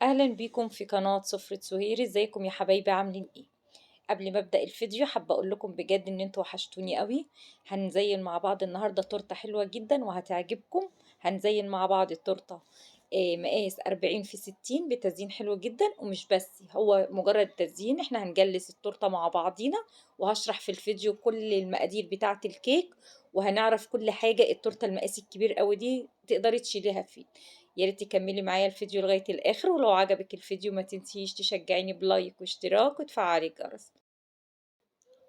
أهلا بيكم في قناة سفرة سهير. ازيكم يا حبايبي؟ عاملين ايه؟ قبل ما أبدأ الفيديو حابة أقول لكم بجد إن انتوا وحشتوني قوي. هنزين مع بعض النهاردة تورتة حلوة جدا وهتعجبكم. هنزين مع بعض التورتة مقاس 40 في 60 بتزيين حلو جدا. ومش بس هو مجرد تزيين، احنا هنجلس التورتة مع بعضينا، وهشرح في الفيديو كل المقادير بتاعة الكيك، وهنعرف كل حاجة. التورتة المقاس الكبير قوي دي تقدري تشيليها فيه. يا ريت تكملي معايا الفيديو لغاية الآخر، ولو عجبك الفيديو ما تنسيش تشجعيني بلايك واشتراك وتفعلي الجرس.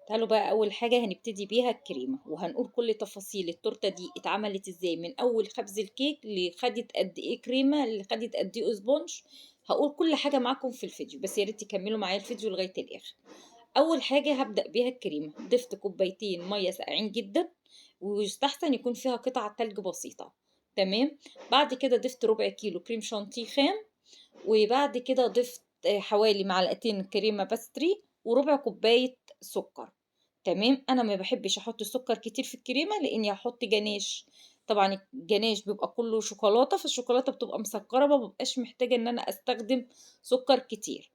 تعالوا بقى، اول حاجه هنبتدي بيها الكريمه، وهنقول كل تفاصيل التورته دي اتعملت ازاي، من اول خبز الكيك اللي خدت قد ايه كريمه، اللي خدت قد ايه اسبونج. هقول كل حاجه معاكم في الفيديو، بس يا ريت تكملوا معايا الفيديو لغايه الاخر. اول حاجه هبدا بيها الكريمه. ضفت كوبايتين ميه ساقعين جدا، ويستحسن يكون فيها قطعه تلج بسيطه. تمام. بعد كده ضفت ربع كيلو كريم شانتيه خام، وبعد كده ضفت حوالي معلقتين كريمة باستري وربع كوباية سكر. تمام. انا ما بحبش احط السكر كتير في الكريمة لاني هحط جناش. طبعا الجناش بيبقى كله شوكولاتة، فالشوكولاتة بتبقى مسكرة، ما ببقاش محتاجة ان انا استخدم سكر كتير.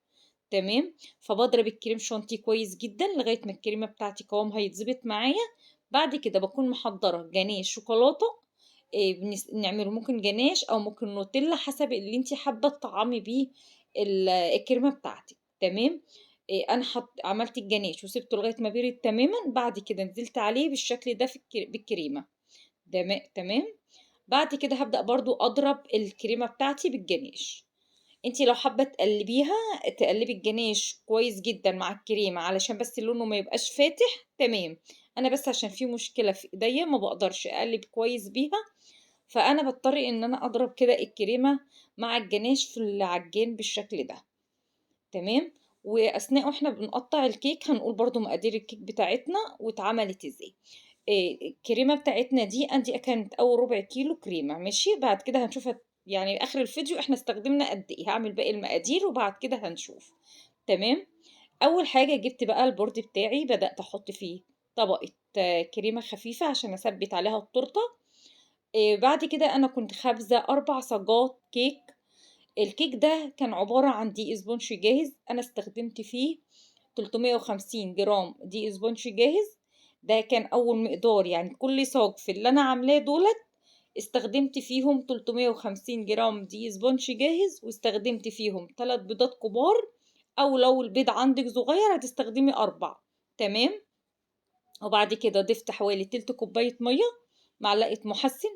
تمام. فبضرب الكريم شانتيه كويس جدا لغاية ما الكريمة بتاعتي قوامها يتظبط معايا. بعد كده بكون محضرة جناش شوكولاتة. نعمله ممكن جناش او ممكن نوتيلا حسب اللي انت حابه تطعمي بيه الكريمه بتاعتك. تمام. انا عملت الجناش وسبته لغايه ما بيرد تماما. بعد كده نزلت عليه بالشكل ده بالكريمه. تمام. بعد كده هبدا برضو اضرب الكريمه بتاعتي بالجناش. انتي لو حابه تقلبيها، تقلبي الجناش كويس جدا مع الكريمه علشان بس لونه ما يبقاش فاتح. تمام. انا بس عشان في مشكله في ايديا ما بقدرش اقلب كويس بيها، فانا بضطر ان انا اضرب كده الكريمه مع الجناش في العجين بالشكل ده. تمام. واثناء واحنا بنقطع الكيك هنقول برضو مقادير الكيك بتاعتنا واتعملت ازاي. الكريمه بتاعتنا دي كانت اول ربع كيلو كريمه. ماشي. بعد كده هنشوف يعني اخر الفيديو احنا استخدمنا قد ايه. هعمل باقي المقادير وبعد كده هنشوف. تمام. اول حاجه جبت بقى البورد بتاعي، بدات احط فيه طبقه كريمه خفيفه عشان اثبت عليها التورته. بعد كده انا كنت خابزه 4 صاجات كيك. الكيك ده كان عباره عن دقيق اسبونج جاهز. انا استخدمت فيه 350 جرام دقيق اسبونج جاهز. ده كان اول مقدار، يعني كل صاج في اللي انا عاملاه دولت استخدمت فيهم 350 جرام دقيق اسبونج جاهز، واستخدمت فيهم 3 بيضات كبار، او لو البيض عندك صغير هتستخدمي 4. تمام. وبعد كده ضفت حوالي تلت كوباية مية، معلقة محسن،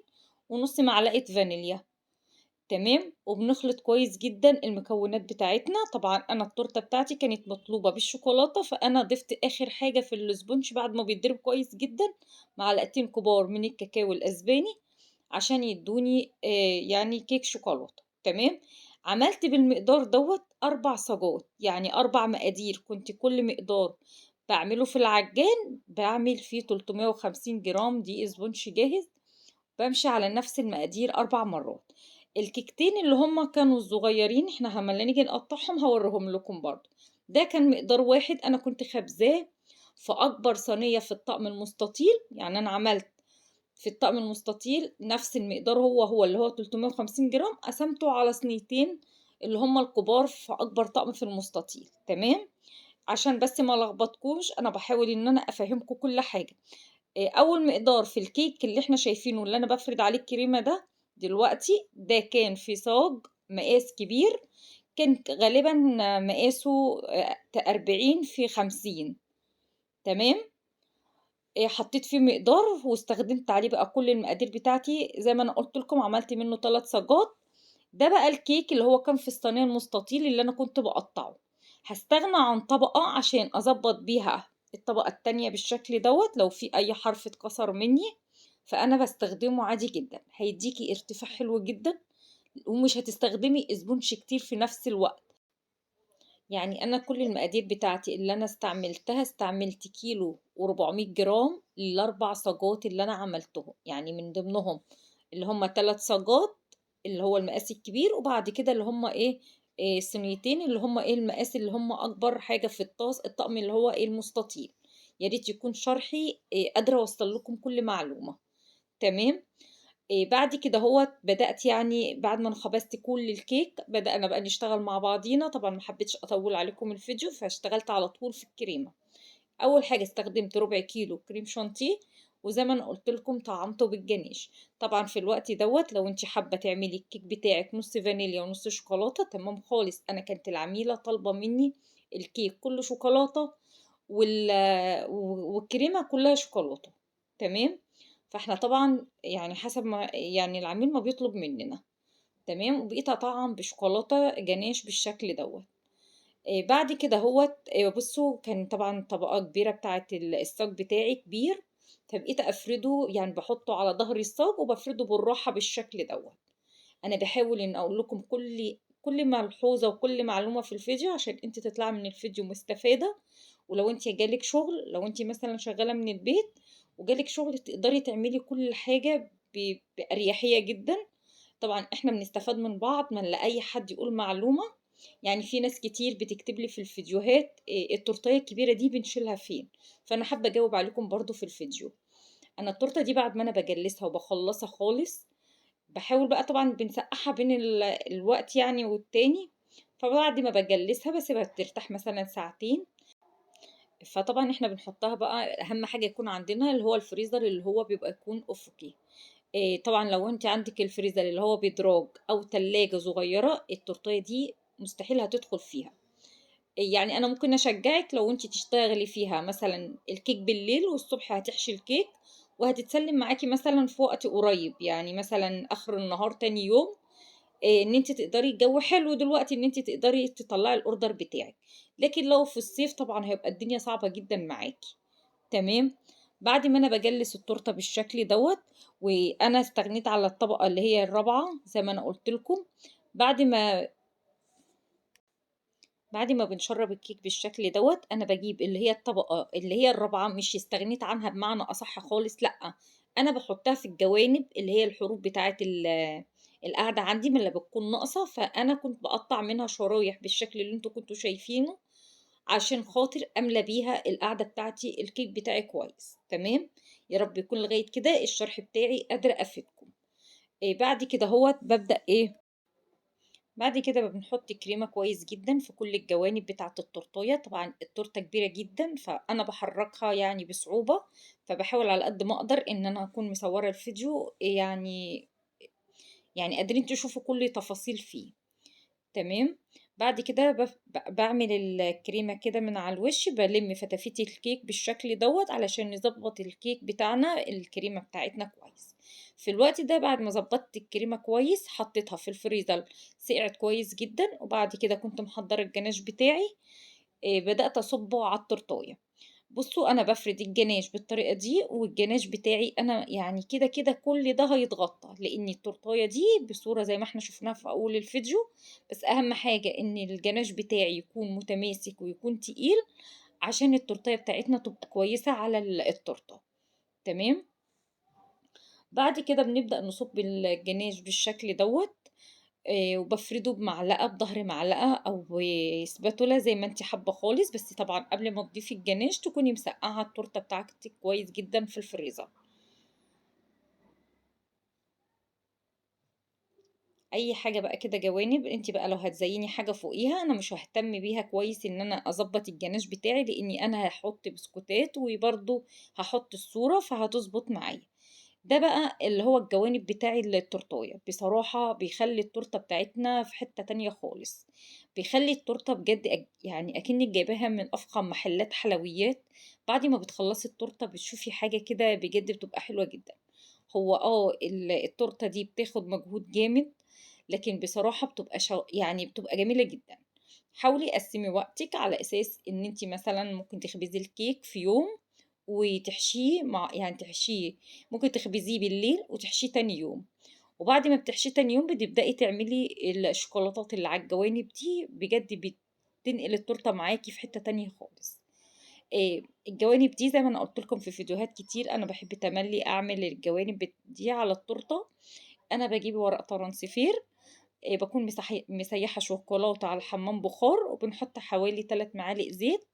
ونص معلقة فانيليا. تمام. وبنخلط كويس جدا المكونات بتاعتنا. طبعا انا التورته بتاعتي كانت مطلوبه بالشوكولاته، فانا ضفت اخر حاجه في السبونج بعد ما بيتضرب كويس جدا معلقتين كبار من الكاكاو الاسباني عشان يدوني يعني كيك شوكولاته. تمام. عملت بالمقدار دوت 4 صاجات، يعني 4 مقادير. كنت كل مقدار بعمله في العجان بعمل فيه 350 جرام دي اسبونج جاهز. بمشي على نفس المقادير 4 مرات. الكيكتين اللي هما كانوا الصغيرين احنا لما نيجي نقطعهم هوريهم لكم برضو. ده كان مقدار واحد، انا كنت خبزاه في اكبر صينية في الطقم المستطيل. يعني انا عملت في الطقم المستطيل نفس المقدار، هو اللي هو 350 جرام، قسمته على صينيتين اللي هما الكبار في اكبر طقم في المستطيل. تمام. عشان بس ما لخبطكوش، انا بحاول ان انا افهمكم كل حاجة. اول مقدار في الكيك اللي احنا شايفينه اللي انا بفرد عليه الكريمه ده دلوقتي، ده كان في صاج مقاس كبير. كانت غالبا مقاسه 40 في 50. تمام. حطيت فيه مقدار واستخدمت عليه بقى كل المقادير بتاعتي زي ما انا قلت لكم. عملت منه 3 صاجات. ده بقى الكيك اللي هو كان في الصينية المستطيل اللي انا كنت بقطعه. هستغنى عن طبقة عشان اظبط بيها الطبقة التانية بالشكل دوت لو في اي حرف اتكسر مني، فانا بستخدمه عادي جدا. هيديكي ارتفاع حلو جدا، ومش هتستخدمي اسبونج كتير في نفس الوقت. يعني انا كل المقادير بتاعتي اللي انا استعملت كيلو و400 جرام ل4 صاجات اللي انا عملتهم، يعني من ضمنهم اللي هم 3 صاجات اللي هو المقاس الكبير، وبعد كده اللي هم إيه صينيتين اللي هم المقاس اللي هم اكبر حاجة في الطقم اللي هو المستطيل. يا ريت يكون شرحي قادرة اوصل لكم كل معلومة. تمام. بعد كده هو بدأت يعني بعد ما انا خبزت كل الكيك بدأنا بقى نشتغل مع بعضينا. طبعا ما حبيتش اطول عليكم الفيديو فاشتغلت على طول في الكريمة. اول حاجة استخدمت ربع كيلو كريم شانتيه، وزي ما انا قلت لكم طعمته بالجنيش. طبعا في الوقت دوت لو انت حابة تعملي الكيك بتاعك نص فانيليا ونص شوكولاتة تمام خالص. انا كانت العميلة طالبة مني الكيك كله شوكولاتة وال... والكريمة كلها شوكولاتة. تمام. فاحنا طبعا يعني حسب ما يعني العميل ما بيطلب مننا. تمام. وبقيت اطعم بشوكولاتة جناش بالشكل دوت. بعد كده هو بصوا كان طبعا طبقة كبيرة بتاعة الصاج بتاعي كبير. فبقيت افرده يعني بحطه على ظهر الصاج وبفرده بالراحة بالشكل دوت. انا بحاول ان اقول لكم كل ملحوظة وكل معلومة في الفيديو عشان انت تطلعي من الفيديو مستفادة. ولو انت جالك شغل، لو انت مثلا شغالة من البيت وجالك شغل تقدري تعملي كل حاجة بأريحية جدا. طبعا احنا بنستفاد من بعض، ما نلاقي اي حد يقول معلومة. يعني في ناس كتير بتكتب لي في الفيديوهات التورتيه الكبيرة دي بنشيلها فين. فانا حابة اجاوب عليكم برضو في الفيديو. انا التورته دي بعد ما انا بجلسها وبخلصها خالص بحاول بقى طبعا بنسقعها بين الوقت يعني والتاني. فبعد ما بجلسها بسيبها ترتاح مثلا ساعتين. فطبعا احنا بنحطها بقى اهم حاجة يكون عندنا اللي هو الفريزر اللي هو بيبقى يكون افقي. طبعا لو انت عندك الفريزر اللي هو بدراج او تلاجة صغيرة التورتيه دي مستحيل هتدخل فيها. يعني انا ممكن اشجعك لو انت تشتغلي فيها مثلا الكيك بالليل والصبح هتحشي الكيك وهتتسلم معاكي مثلا في وقت قريب يعني مثلا اخر النهار تاني يوم. ان انت تقدري الجو حلو دلوقتي ان انت تقدري تطلعي الاوردر بتاعك. لكن لو في الصيف طبعا هيبقى الدنيا صعبة جدا معاكي. تمام. بعد ما انا بجلس التورته بالشكل دوت وانا استغنيت على الطبقة اللي هي الرابعة زي ما انا قلت لكم. بعد ما بعد ما بنشرب الكيك بالشكل دوت انا بجيب اللي هي الطبقة اللي هي الرابعة مش استغنيت عنها بمعنى اصح خالص لا. انا بحطها في الجوانب اللي هي الحروف بتاعت القاعدة عندي من اللي بتكون ناقصة. فانا كنت بقطع منها شرايح بالشكل اللي انتوا كنتوا شايفينه عشان خاطر املى بيها القاعدة بتاعتي الكيك بتاعي كويس. تمام. يا رب يكون لغاية كده الشرح بتاعي قادرة افيدكم. بعد كده هو ببدأ بعد كده بنحط كريمة كويس جدا في كل الجوانب بتاعة التورتاية. طبعا التورتة كبيرة جدا فأنا بحركها يعني بصعوبة. فبحاول على قد ما أقدر إن أنا أكون مصورة الفيديو يعني قادرين تشوفوا كل تفاصيل فيه. تمام. بعد كده بعمل الكريمة كده من على الوش بلم فتافيت الكيك بالشكل دوت علشان نظبط الكيك بتاعنا الكريمة بتاعتنا كويس. في الوقت ده بعد ما ظبطت الكريمة كويس حطيتها في الفريزر سقعت كويس جدا. وبعد كده كنت محضرة الجناش بتاعي. بدأت أصبه على التورتاية. بصوا انا بفرد الجناش بالطريقه دي والجناش بتاعي انا يعني كده كده كل ده هيتغطى لان التورتايه دي بصوره زي ما احنا شفناها في اول الفيديو. بس اهم حاجه ان الجناش بتاعي يكون متماسك ويكون تقيل عشان التورتايه بتاعتنا تبقى كويسه على التورته. تمام. بعد كده بنبدأ نصب الجناش بالشكل دوت. وبفرده بمعلقة بظهر معلقة أو سباتولا زي ما انت حابة خالص. بس طبعا قبل ما تضيفي الجناش تكوني مسقعة التورتة بتاعتك كويس جدا في الفريزر. اي حاجة بقى كده جوانب انت بقى لو هتزيني حاجة فوقيها انا مش ههتم بيها كويس ان انا اظبط الجناش بتاعي لاني انا هحط بسكوتات وبرضو هحط الصورة فهتظبط معايا. ده بقى اللي هو الجوانب بتاعي التورتاية بصراحة بيخلي التورتة بتاعتنا في حتة تانية خالص. بيخلي التورتة بجد يعني أكنك جايباها من أفخم محلات حلويات. بعد ما بتخلصي التورتة بتشوفي حاجة كده بجد بتبقى حلوة جدا. هو التورتة دي بتاخد مجهود جامد لكن بصراحة بتبقى يعني بتبقى جميلة جدا. حاولي قسمي وقتك على أساس إن انتي مثلا ممكن تخبزي الكيك في يوم وتحشيه يعني تحشيه. ممكن تخبزيه بالليل وتحشيه تاني يوم. وبعد ما بتحشيه تاني يوم بتبدأي تعملي الشوكولاتات اللي على الجوانب دي بجد بتنقل التورته معاكي في حتة تانية خالص. الجوانب دي زي ما انا قلت لكم في فيديوهات كتير انا بحب تملي اعمل الجوانب دي على التورته. انا بجيب ورق طرنسفير. بكون مسيحة شوكولاتة على الحمام بخار وبنحط حوالي 3 معالق زيت.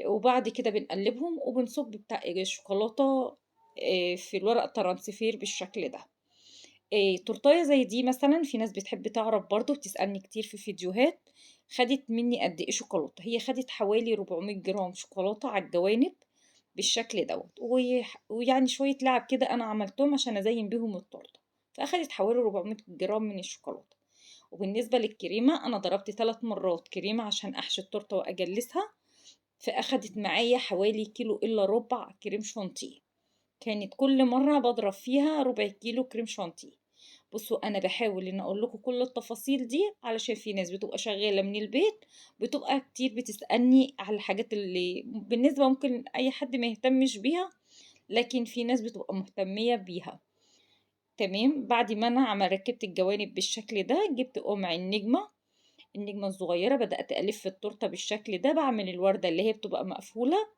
وبعد كده بنقلبهم وبنصب بتاع الشوكولاتة في الورق الترانسفير بالشكل ده. تورتاية زي دي مثلا، في ناس بتحب تعرف برضو، بتسألني كتير في فيديوهات، خدت مني قد ايه شوكولاتة. هي خدت حوالي 400 جرام شوكولاتة على الجوانب بالشكل دوت، ويعني شوية لعب كده انا عملتهم عشان ازين بيهم التورتة، فاخدت حوالي 400 جرام من الشوكولاتة. وبالنسبة للكريمة، انا ضربت 3 مرات كريمة عشان احشي التورتة واجلسها، فاخدت معايا حوالي كيلو الا ربع كريم شانتيه. كانت كل مرة بضرب فيها ربع كيلو كريم شانتيه. بصوا، انا بحاول ان اقول لكم كل التفاصيل دي علشان في ناس بتبقى شغالة من البيت، بتبقى كتير بتسألني على الحاجات اللي بالنسبة ممكن اي حد ما يهتمش بيها، لكن في ناس بتبقى مهتمية بيها. تمام. بعد ما انا ركبت الجوانب بالشكل ده، جبت قمع النجمة الصغيرة، بدأت ألف التورتة بالشكل ده، بعمل الوردة اللي هي بتبقى مقفولة،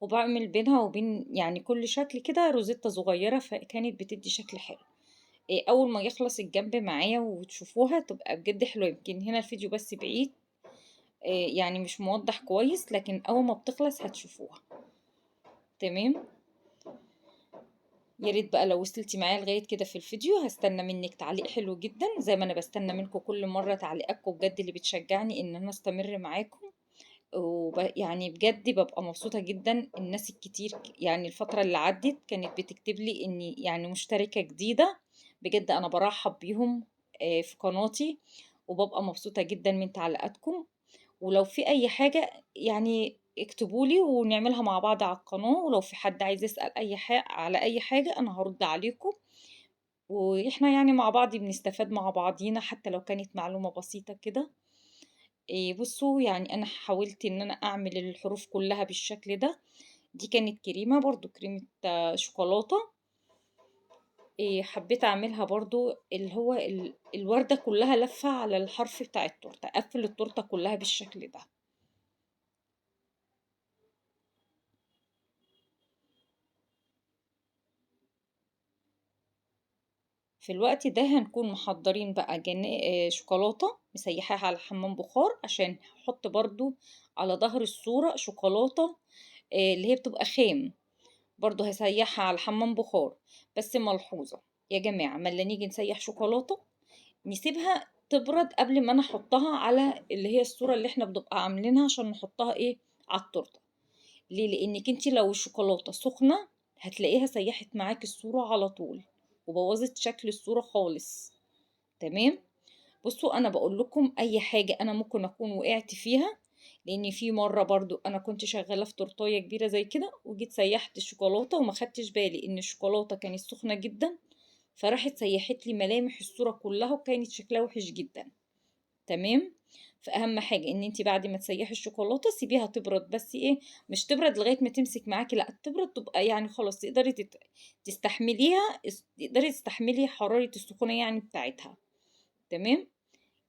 وبعمل بينها وبين يعني كل شكل كده روزيتا صغيرة، فكانت بتدي شكل حلو. اول ما يخلص الجنب معايا وتشوفوها تبقى بجد حلوة. يمكن هنا الفيديو بس بعيد، يعني مش موضح كويس، لكن اول ما بتخلص هتشوفوها. تمام. يا ريت بقى لو وصلتي معايا لغاية كده في الفيديو، هستنى منك تعليق حلو جدا زي ما انا بستنى منكم كل مرة تعليقاتكم، بجد اللي بتشجعني ان انا استمر معاكم. يعني بجد ببقى مبسوطة جدا. الناس الكتير يعني الفترة اللي عدت كانت بتكتب لي اني يعني مشتركة جديدة، بجد انا برحب بيهم في قناتي، وببقى مبسوطة جدا من تعليقاتكم. ولو في اي حاجة يعني اكتبولي ونعملها مع بعض على القناة، ولو في حد عايز يسأل اي حاجة على اي حاجة انا هرد عليكم، واحنا يعني مع بعض بنستفاد مع بعضينا حتى لو كانت معلومة بسيطة كده. بصوا، يعني انا حاولت ان انا اعمل الحروف كلها بالشكل ده. دي كانت كريمة، برضو كريمة شوكولاتة. حبيت اعملها برضو اللي هو الوردة كلها لفة على الحرف بتاع التورتة، اقفل التورتة كلها بالشكل ده. في الوقت ده هنكون محضرين بقى شوكولاتة مسيحاها على حمام بخار، عشان احط برضو على ظهر الصورة شوكولاتة اللي هي بتبقى خام، برضو هسيحها على حمام بخار. بس ملحوظة يا جماعة، ما نيجي نسيح شوكولاتة نسيبها تبرد قبل ما انا احطها على اللي هي الصورة اللي احنا بنبقى عاملينها عشان نحطها على التورتة. ليه؟ لانك انتي لو الشوكولاتة سخنة هتلاقيها سيحت معاك الصورة على طول، وبوظت شكل الصورة خالص. تمام. بصوا، انا بقول لكم اي حاجة انا ممكن اكون وقعت فيها، لان في مرة برضو انا كنت شغالة في تورتاية كبيرة زي كده، وجيت سيحت الشوكولاتة وما خدتش بالي ان الشوكولاتة كانت سخنة جدا، فراحت سيحت لي ملامح الصورة كلها وكانت شكلها وحش جدا. تمام. فاهم حاجه ان انت بعد ما تسيحي الشوكولاته سيبيها تبرد، بس مش تبرد لغايه ما تمسك معاكي، لا تبرد تبقى يعني خلاص تقدري تستحمليها، تقدري تستحملي حراره السخونه يعني بتاعتها. تمام.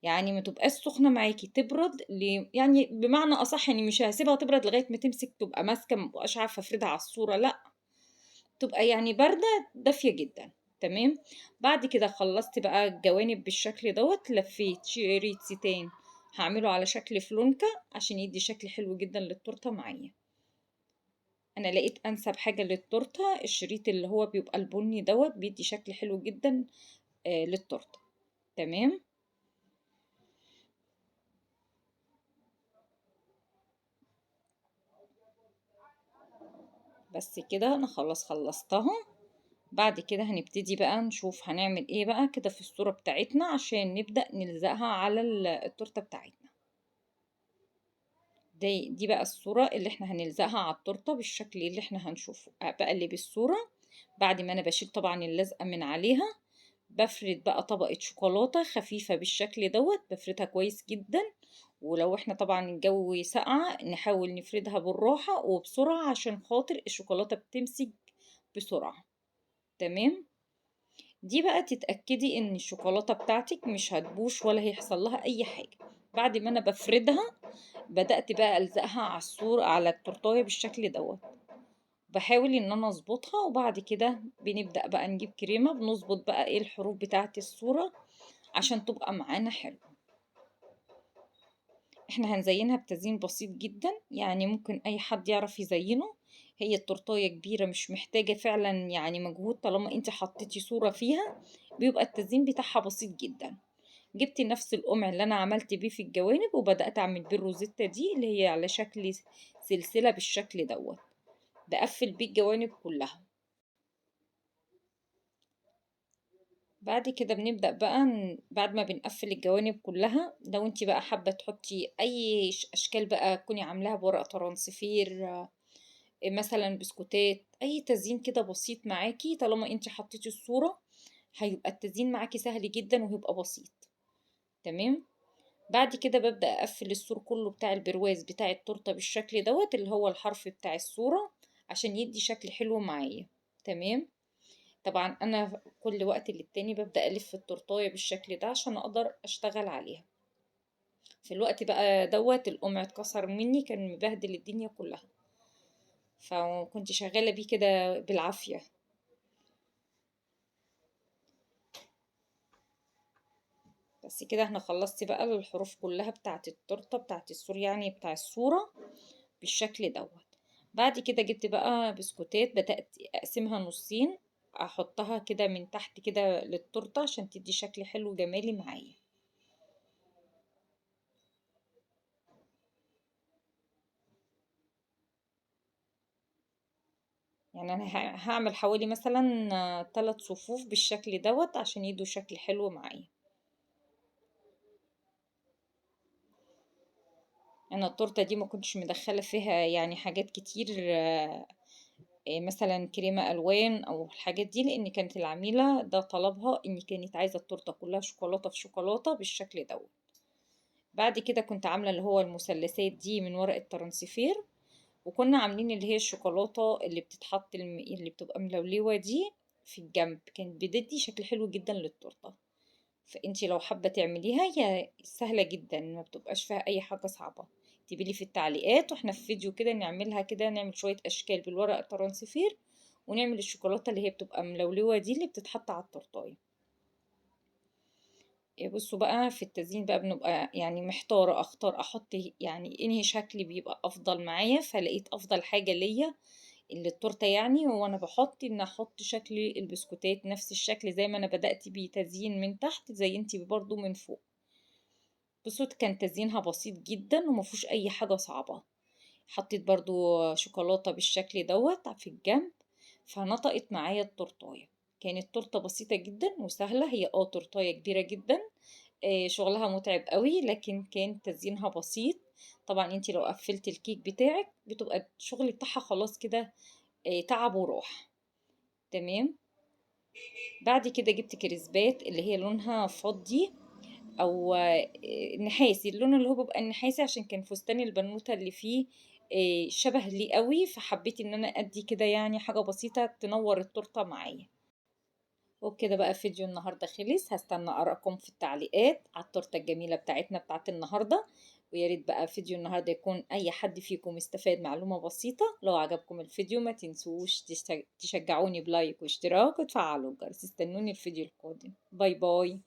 يعني ما تبقاش سخنه معاكي، تبرد يعني بمعنى اصح، يعني مش هسيبها تبرد لغايه ما تمسك تبقى ماسكه، ما بقاش عارفه افردها على الصوره، لا، تبقى يعني بارده دافيه جدا. تمام. بعد كده خلصت بقى الجوانب بالشكل دوت، لفيت شريطتين هعمله على شكل فلونكة عشان يدي شكل حلو جدا للتورته معايا. انا لقيت انسب حاجة للتورته الشريط اللي هو بيبقى البني دوت، بيدي شكل حلو جدا للتورته. تمام. بس كده انا خلاص خلصتها. بعد كده هنبتدي بقى نشوف هنعمل ايه بقى كده في الصورة بتاعتنا عشان نبدأ نلزقها على التورته بتاعتنا. دي بقى الصورة اللي احنا هنلزقها على التورتة بالشكل اللي احنا هنشوفه. بقلب الصورة بعد ما انا بشيل طبعا اللزقة من عليها، بفرد بقى طبقة شوكولاتة خفيفة بالشكل دوت، بفردها كويس جدا. ولو احنا طبعا الجو ساقعة نحاول نفردها بالراحة وبسرعة عشان خاطر الشوكولاتة بتمسك بسرعة. تمام. دي بقى تتأكدي ان الشوكولاتة بتاعتك مش هتبوش ولا هيحصل لها اي حاجة. بعد ما انا بفردها بدأت بقى ألزقها على الصورة على التورتاية بالشكل دوت، بحاول ان انا اظبطها. وبعد كده بنبدأ بقى نجيب كريمة، بنظبط بقى الحروف بتاعة الصورة عشان تبقى معانا حلو. احنا هنزينها بتزيين بسيط جدا، يعني ممكن اي حد يعرف يزينه. هي التورتاية كبيرة مش محتاجة فعلا يعني مجهود، طالما انت حطيتي صورة فيها بيبقى التزيين بتاعها بسيط جدا. جبت نفس القمع اللي انا عملت بيه في الجوانب وبدأت اعمل بيه الروزيتا دي اللي هي على شكل سلسلة بالشكل دوت، بقفل بيه الجوانب كلها. بعد كده بنبدأ بقى بعد ما بنقفل الجوانب كلها، لو انت بقى حابة تحطي اي اشكال بقى تكوني عاملاها بورق ترانسفير، مثلا بسكوتات، اي تزيين كده بسيط معاكي، طالما انت حطيتي الصورة هيبقى التزيين معاكي سهل جدا وهيبقى بسيط. تمام. بعد كده ببدأ اقفل السور كله بتاع البرواز بتاع التورتة بالشكل دوت اللي هو الحرف بتاع الصورة عشان يدي شكل حلو معايا. تمام. طبعا انا كل وقت للتاني ببدأ الف التورتاية بالشكل ده عشان اقدر اشتغل عليها. في الوقت بقى دوت القمع اتكسر مني، كان مبهدل الدنيا كلها، فكنت شغالة بيه كده بالعافية. بس كده احنا خلصت بقى الحروف كلها بتاعت التورتة بتاعت السور يعني بتاع الصورة بالشكل دوت. بعد كده جبت بقى بسكوتات بدأت اقسمها نصين، احطها كده من تحت كده للتورتة عشان تدي شكل حلو جمالي معايا. يعني انا هعمل حوالي مثلا 3 صفوف بالشكل دوت عشان يدوا شكل حلو معايا. انا التورته دي ما كنتش مدخله فيها يعني حاجات كتير، مثلا كريمه الوان او الحاجات دي، لان كانت العميله ده طلبها ان كانت عايزه التورته كلها شوكولاته في شوكولاته بالشكل دوت. بعد كده كنت عامله اللي هو المثلثات دي من ورق الترانسفير، وكنا عاملين اللي هي الشوكولاته اللي بتتحط اللي بتبقى ملولوه دي في الجنب، كانت بتدي شكل حلو جدا للتورته. فانتي لو حابة تعمليها هي سهلة جدا، ما بتبقاش فيها اي حاجة صعبة. تبيلي في التعليقات واحنا في فيديو كده نعملها كده، نعمل شوية اشكال بالورق الترانسفير ونعمل الشوكولاتة اللي هي بتبقى ملولوة دي اللي بتتحط على التورتاية. بصوا بقى في التزيين بقى بنبقى يعني محتارة اختار احط يعني انهي شكل بيبقى افضل معايا، فلقيت افضل حاجة ليا اللي التورته يعني، وانا بحط ان احط شكل البسكوتات نفس الشكل زي ما انا بدأت بيه تزيين من تحت زي انتي برضو من فوق. بصوت كان تزيينها بسيط جدا ومفيهوش اي حاجة صعبة. حطيت برضو شوكولاتة بالشكل دوت في الجنب، فنطقت معايا التورتاية. كانت تورتة بسيطة جدا وسهلة، هي تورتاية كبيرة جدا، شغلها متعب قوي لكن كان تزيينها بسيط. طبعا انتي لو قفلت الكيك بتاعك بتبقى الشغل بتاعها خلاص كده تعب وراح. تمام. بعد كده جبت كريسبات اللي هي لونها فضي او نحاسي، اللون اللي هو بيبقى النحاسي عشان كان فستان البنوتة اللي فيه شبه لي قوي، فحبيت ان انا ادي كده يعني حاجة بسيطة تنور التورتة معايا. وبكده بقى فيديو النهاردة خلص، هستنى ارائكم في التعليقات على التورتة الجميلة بتاعتنا بتاعت النهاردة. ويا ريت بقى فيديو النهاردة يكون اي حد فيكم استفاد معلومة بسيطة. لو عجبكم الفيديو ما تنسوش تشجعوني بلايك واشتراك وتفعلوا الجرس. استنوني الفيديو القادم. باي باي.